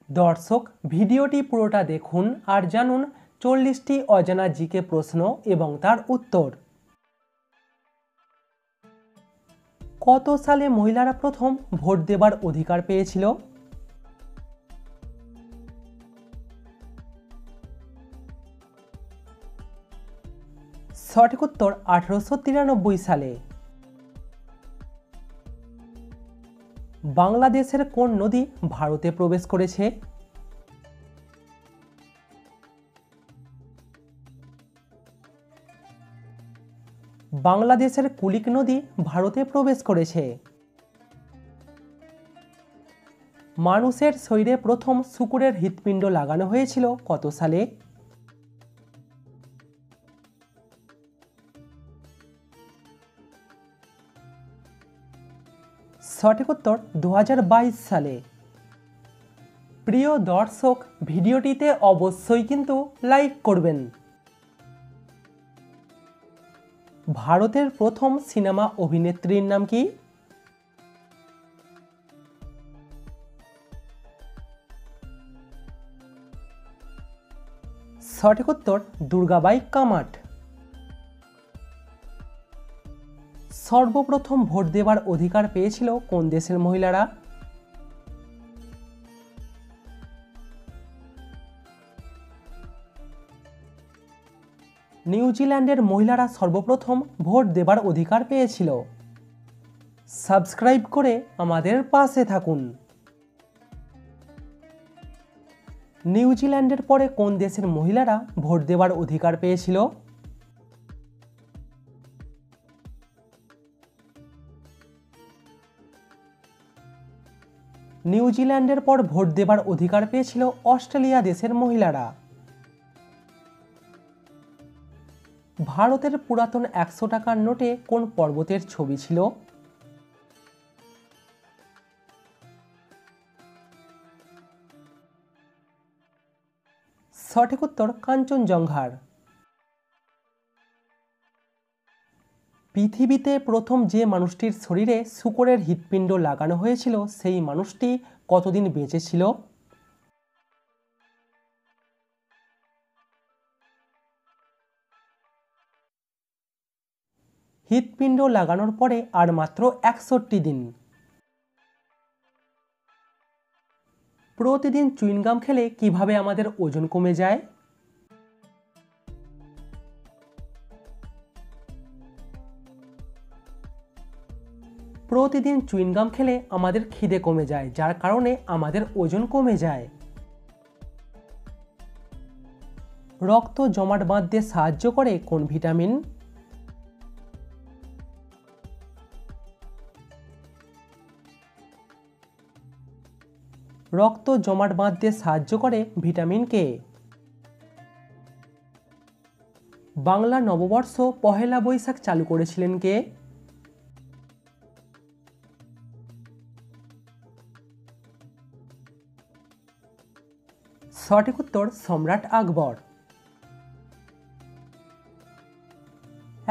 দর্শক ভিডিওটি পুরোটা দেখুন আর জানুন 40টি অজানা জিকে প্রশ্ন এবং তার উত্তর। কত সালে মহিলারা প্রথম ভোট দেবার অধিকার পেয়েছিল? সঠিক উত্তর 1893 সালে। বাংলাদেশের কোন নদী ভারতে প্রবেশ করেছে? বাংলাদেশের কুলিক নদী ভারতে প্রবেশ করেছে। মানুষের শরীরে প্রথম শূকরের হৃৎপিণ্ড লাগানো হয়েছিল কত সালে? সঠিক উত্তর 2022 সালে। প্রিয় দর্শক, ভিডিওটিতে অবশ্যই কিন্তু লাইক করবেন। ভারতের প্রথম সিনেমা অভিনেত্রীর নাম কি? সঠিক উত্তর দুর্গাবাই কামাট। সর্বপ্রথম ভোট দেবার অধিকার পেয়েছিল কোন দেশের মহিলারা? নিউজিল্যান্ডের মহিলারা সর্বপ্রথম ভোট দেবার অধিকার পেয়েছিল। সাবস্ক্রাইব করে আমাদের পাশে থাকুন। নিউজিল্যান্ডের পরে কোন দেশের মহিলারা ভোট দেবার অধিকার পেয়েছিল? নিউজিল্যান্ডের পর ভোট দেবার অধিকার পেয়েছিল অস্ট্রেলিয়া দেশের মহিলারা। ভারতের পুরাতন 100 টাকার নোটে কোন পর্বতের ছবি ছিল? সঠিক উত্তর কাঞ্চনজঙ্ঘার। পৃথিবীতে প্রথম যে মানুষটির শরীরে শূকরের হৃৎপিণ্ড লাগানো হয়েছিল সেই মানুষটি কতদিন বেঁচে ছিল? হৃৎপিণ্ড লাগানোর পরে আর মাত্র 61 দিন। প্রতিদিন চুইংগাম খেলে কিভাবে আমাদের ওজন কমে যায়? প্রতিদিন চুইংগাম খেলে আমাদের খিদে কমে যায়, যার কারণে আমাদের ওজন কমে যায়। রক্ত জমাট বাঁধতে সাহায্য করে কোন ভিটামিন? রক্ত জমাট বাঁধতে সাহায্য করে ভিটামিন কে। বাংলা নববর্ষ পহেলা বৈশাখ চালু করেছিলেন কে? সঠিক উত্তর সম্রাট আকবর।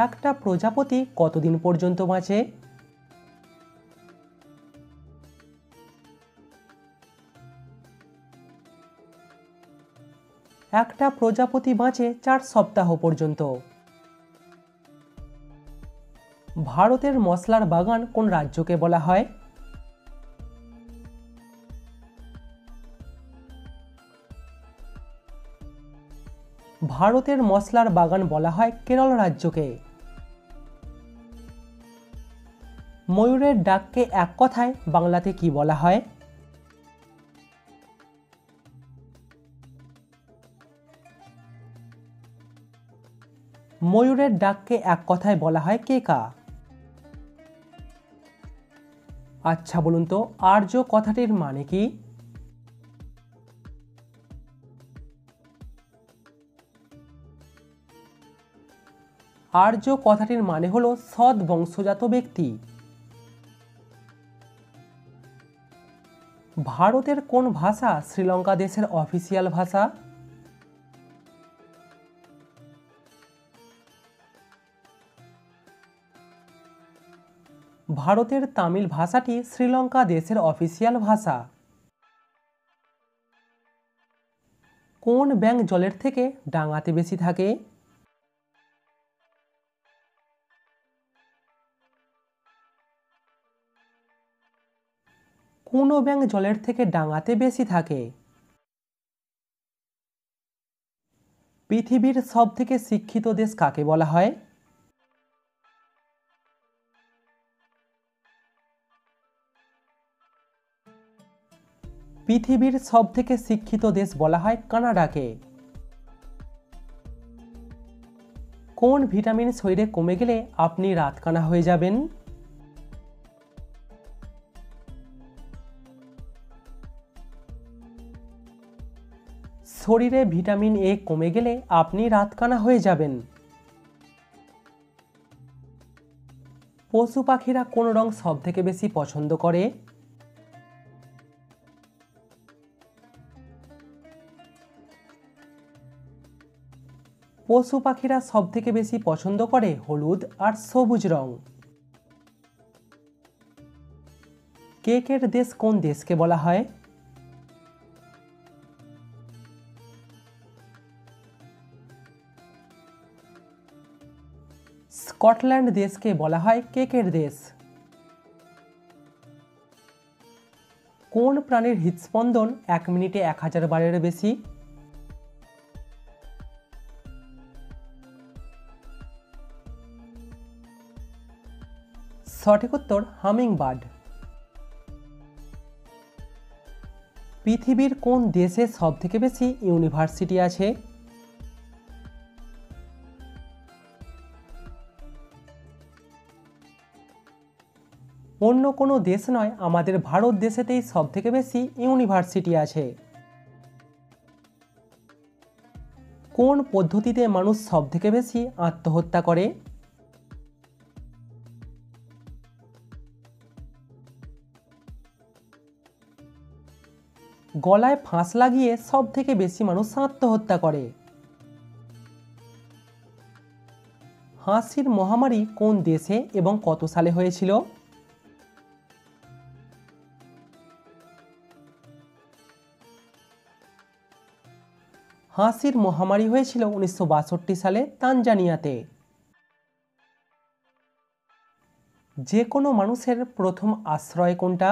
একটা প্রজাপতি কতদিন পর্যন্ত বাঁচে? একটা প্রজাপতি বাঁচে 4 সপ্তাহ পর্যন্ত। ভারতের মশলার বাগান কোন রাজ্যকে বলা হয়? ভারতের মশলার বাগান বলা হয় কেরল রাজ্যকে। ময়ূরের ডাককে এক কথায় বাংলাতে কি বলা হয়? ময়ূরের ডাককে এক কথায় বলা হয় কেকা। আচ্ছা বলুন তো, আর্য কথাটির মানে কি? আর্য কথাটির মানে হলো সৎ বংশজাত ব্যক্তি। ভারতের কোন ভাষা শ্রীলঙ্কা দেশের অফিসিয়াল ভাষা? ভারতের তামিল ভাষাটি শ্রীলঙ্কা দেশের অফিসিয়াল ভাষা। কোন ব্যাঙ জলের থেকে ডাঙাতে বেশি থাকে? কোন ব্যাঙ জলের থেকে ডাঙাতে বেশি থাকে? পৃথিবীর সবথেকে শিক্ষিত দেশ কাকে বলা হয়? পৃথিবীর সবথেকে শিক্ষিত দেশ বলা হয় কানাডাকে। কোন ভিটামিন শরীরে কমে গেলে আপনি রাতকানা হয়ে যাবেন? শরীরে ভিটামিন এ কমে গেলে আপনি রাতকানা হয়ে যাবেন। পশু পাখিরা কোন রং সবথেকে বেশি পছন্দ করে? পশু পাখিরা সবথেকে বেশি পছন্দ করে হলুদ আর সবুজ রং। কেকের দেশ কোন দেশকে বলা হয়? স্কটল্যান্ড দেশকে বলা হয় কেকের দেশ। কোন প্রাণীর হৃদস্পন্দন 1 মিনিটে 1000 বারের বেশি? সঠিক উত্তর হামিংবার্ড। পৃথিবীর কোন দেশে সবথেকে বেশি ইউনিভার্সিটি আছে? অন্য কোনো দেশ নয়, আমাদের ভারত দেশেতেই সবথেকে বেশি ইউনিভার্সিটি আছে। কোন পদ্ধতিতে মানুষ সবথেকে বেশি আত্মহত্যা করে? গলায় ফাঁস লাগিয়ে সবথেকে বেশি মানুষ আত্মহত্যা করে। হাসির মহামারী কোন দেশে এবং কত সালে হয়েছিল? হাসির মহামারী হয়েছিল 1962 সালে তানজানিয়াতে। যে কোনো মানুষের প্রথম আশ্রয় কোনটা?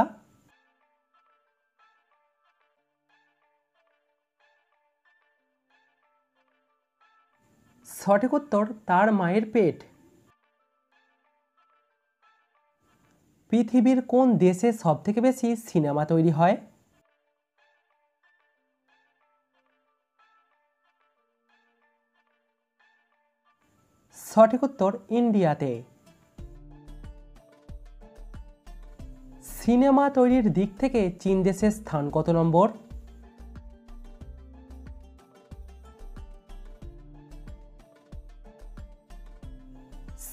সঠিক উত্তর তার মায়ের পেট। পৃথিবীর কোন দেশে সবথেকে বেশি সিনেমা তৈরি হয়? সঠিক উত্তর ইন্ডিয়াতে। সিনেমা তৈরির দিক থেকে চীন দেশের স্থান কত নম্বর?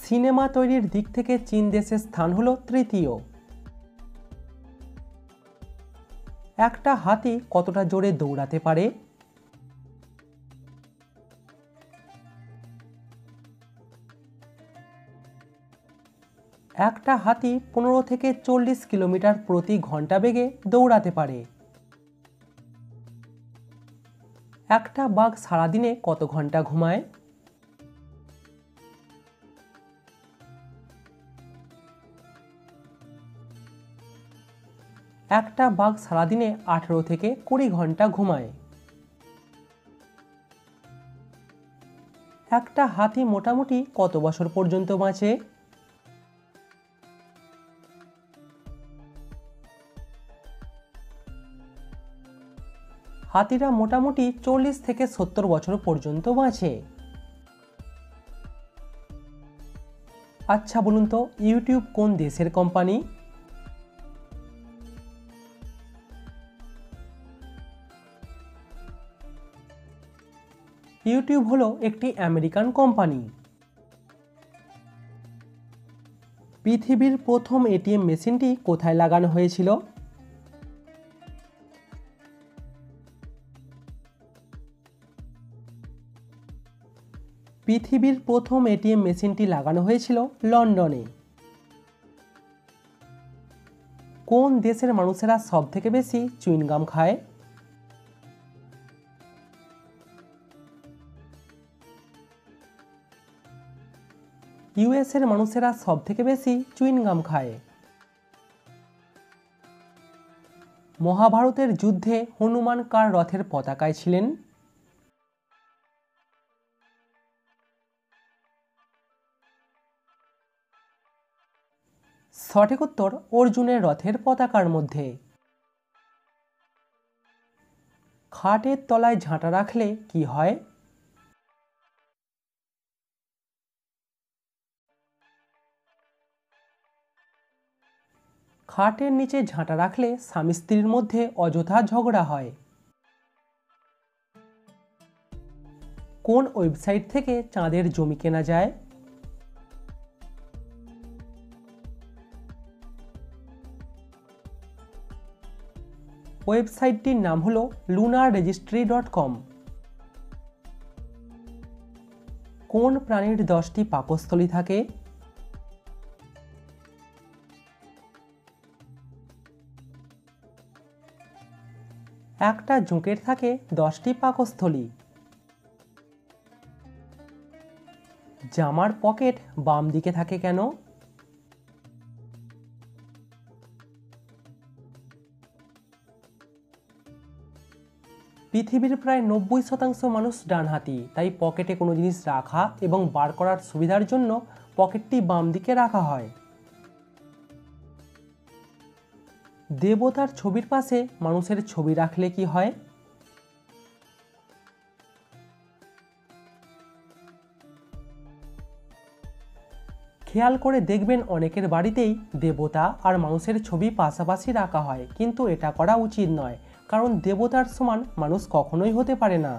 সিনেমা তৈরির দিক থেকে চীন দেশের স্থান হলো তৃতীয়। একটা হাতি কতটা জোরে দৌড়াতে পারে? একটা হাতি 15 থেকে 40 কিলোমিটার প্রতি ঘন্টা বেগে দৌড়াতে পারে। একটা বাঘ সারাদিনে কত ঘন্টা ঘুমায়? একটা বাঘ সারাদিনে 18 থেকে 20 ঘন্টা ঘুমায়। একটা হাতি মোটামুটি কত বছর পর্যন্ত বাঁচে? হাতিরা মোটামুটি 40 থেকে 70 বছর পর্যন্ত বাঁচে। আচ্ছা বলুন তো, ইউটিউব কোন দেশের কোম্পানি? ইউটিউব হলো একটি আমেরিকান কোম্পানি। পৃথিবীর প্রথম এটিএম মেশিনটি কোথায় লাগানো হয়েছিল? পৃথিবীর প্রথম এটিএম মেশিনটি লাগানো হয়েছিল লন্ডনে। কোন দেশের মানুষেরা সবথেকে বেশি চুইংগাম খায়? ইউএসের মানুষেরা সবথেকে বেশি চুইনগাম খায়। মহাভারতের যুদ্ধে হনুমান কার রথের পতাকায় ছিলেন? সঠিক উত্তর অর্জুনের রথের পতাকার মধ্যে। খাটের তলায় ঝাঁটা রাখলে কি হয়? খাটের নিচে ঝাঁটা রাখলে স্বামী স্ত্রীর মধ্যে অযথা ঝগড়া হয়। কোন ওয়েবসাইট থেকে চাঁদের জমি কেনা যায়? ওয়েবসাইটটির নাম হলো lunarregistry.com। কোন প্রাণীর 10টি পাকস্থলী থাকে? একটা জোঁকের থাকে 10টি পাকস্থলী। জামার পকেট বাম দিকে থাকে কেন? পৃথিবীর প্রায় 90% মানুষ ডানহাতি, তাই পকেটে কোনো জিনিস রাখা এবং বার করার সুবিধার জন্য পকেটটি বাম দিকে রাখা হয়। দেবতার ছবির পাশে মানুষের ছবি রাখলে কি হয়? খেয়াল করে দেখবেন অনেকের বাড়িতেই দেবতা আর মানুষের ছবি পাশাপাশি রাখা হয়, কিন্তু এটা করা উচিত নয়, কারণ দেবতার সমান মানুষ কখনোই হতে পারে না।